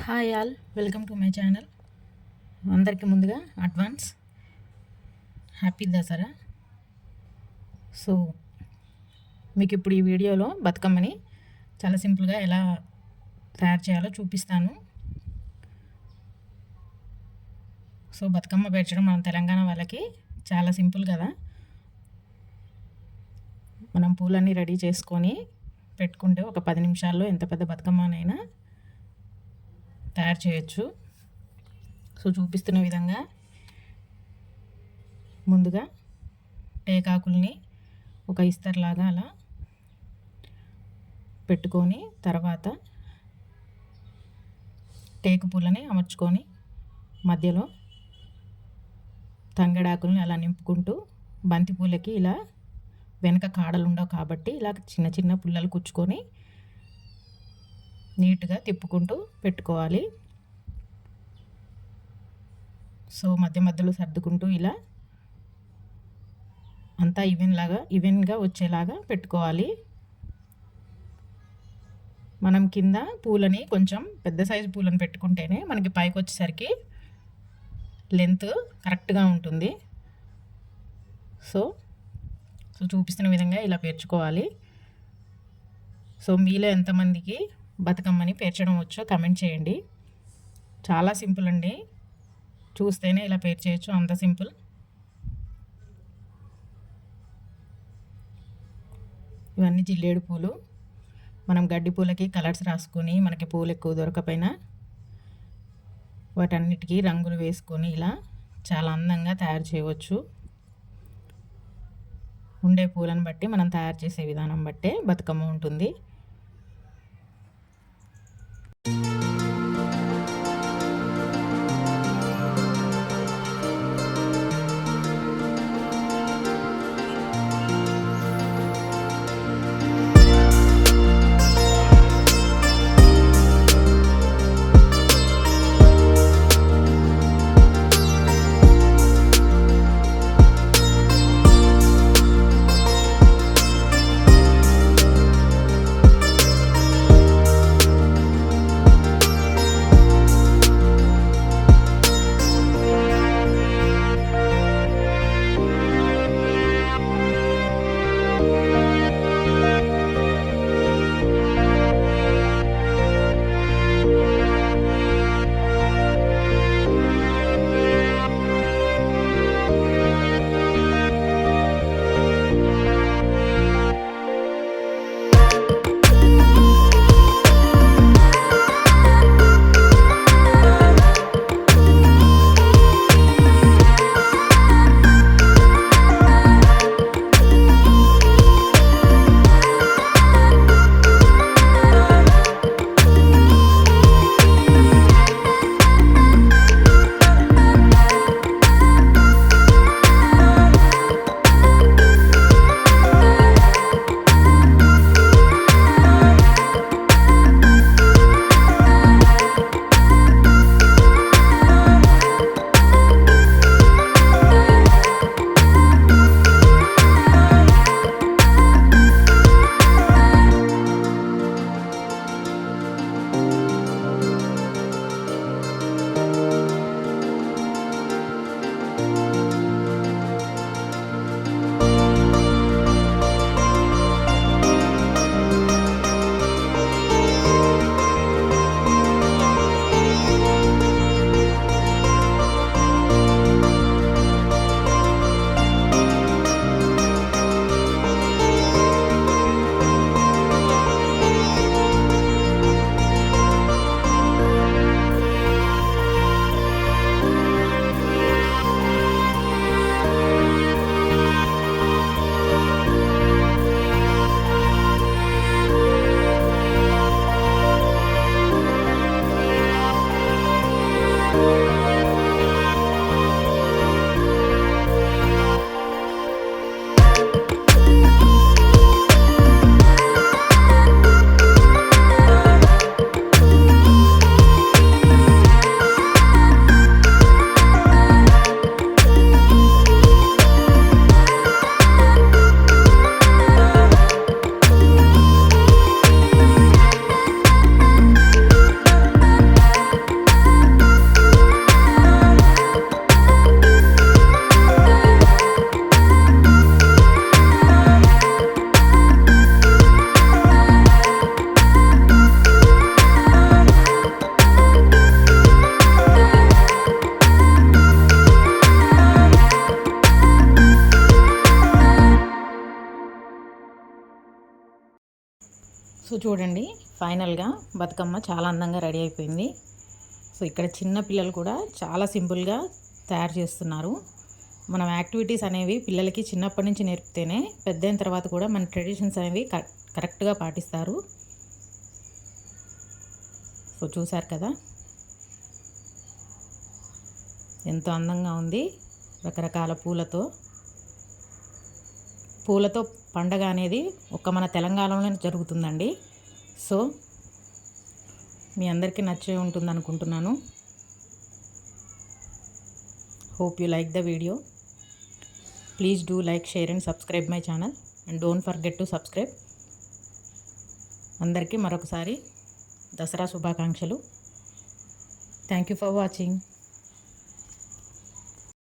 Hi all, welcome to my channel. అందరికీ ముందుగా advance happy Dasara. So మీకు ఇప్పుడు ఈ వీడియోలో బతుకమ్మని చాలా సింపుల్గా ఎలా తయారు చేయాలో చూపిస్తాను. సో బతుకమ్మ పేర్చడం మన తెలంగాణ వాళ్ళకి చాలా సింపుల్ కదా. మనం పూలన్నీ రెడీ చేసుకొని పెట్టుకుంటే ఒక 10 నిమిషాల్లో ఎంత పెద్ద బతుకమ్మనైనా తయారు చేయొచ్చు. సో చూపిస్తున్న విధంగా ముందుగా టేకాకుల్ని ఒక ఇస్తర్లాగా అలా పెట్టుకొని తర్వాత టేకు పూలని అమర్చుకొని మధ్యలో తంగడాకుల్ని అలా నింపుకుంటూ బంతి పూలకి ఇలా వెనక కాడలు ఉండవు కాబట్టి ఇలా చిన్న చిన్న పుల్లలు కుచ్చుకొని నీట్గా తిప్పుకుంటూ పెట్టుకోవాలి. సో మధ్య మధ్యలో సర్దుకుంటూ ఇలా అంతా ఈవెన్గా వచ్చేలాగా పెట్టుకోవాలి. మనం కింద పూలని కొంచెం పెద్ద సైజు పూలను పెట్టుకుంటేనే మనకి పైకి వచ్చేసరికి లెంత్ కరెక్ట్గా ఉంటుంది. సో చూపిస్తున్న విధంగా ఇలా పేర్చుకోవాలి. సో మీలో ఎంతమందికి బతుకమ్మని పేర్చడం వచ్చో కమెంట్ చేయండి. చాలా సింపుల్ అండి, చూస్తేనే ఇలా పేర్చేయచ్చు, అంత సింపుల్. ఇవన్నీ జిల్లేడు పూలు. మనం గడ్డి పూలకి కలర్స్ రాసుకొని మనకి పూలు ఎక్కువ దొరకపోయినా వాటన్నిటికీ రంగులు వేసుకొని ఇలా చాలా అందంగా తయారు చేయవచ్చు. ఉండే పూలను బట్టి మనం తయారు చేసే విధానం బట్టే బతుకమ్మ ఉంటుంది. చూడండి, ఫైనల్గా బతుకమ్మ చాలా అందంగా రెడీ అయిపోయింది. సో ఇక్కడ చిన్న పిల్లలు కూడా చాలా సింపుల్గా తయారు చేస్తున్నారు. మనం యాక్టివిటీస్ అనేవి పిల్లలకి చిన్నప్పటి నుంచి నేర్పితేనే పెద్దయిన తర్వాత కూడా మన ట్రెడిషన్స్ అనేవి కరెక్ట్గా పాటిస్తారు. సో చూసారు కదా, ఎంతో అందంగా ఉంది. రకరకాల పూలతో పండగ అనేది మన తెలంగాణలోనే జరుగుతుందండి. సో మీ అందరికీ నచ్చే ఉంటుంది అనుకుంటున్నాను. Hope you like the video. Please do like, share and subscribe my channel, and don't forget to subscribe. అందరికీ మరొకసారి దసరా శుభాకాంక్షలు. Thank you for watching.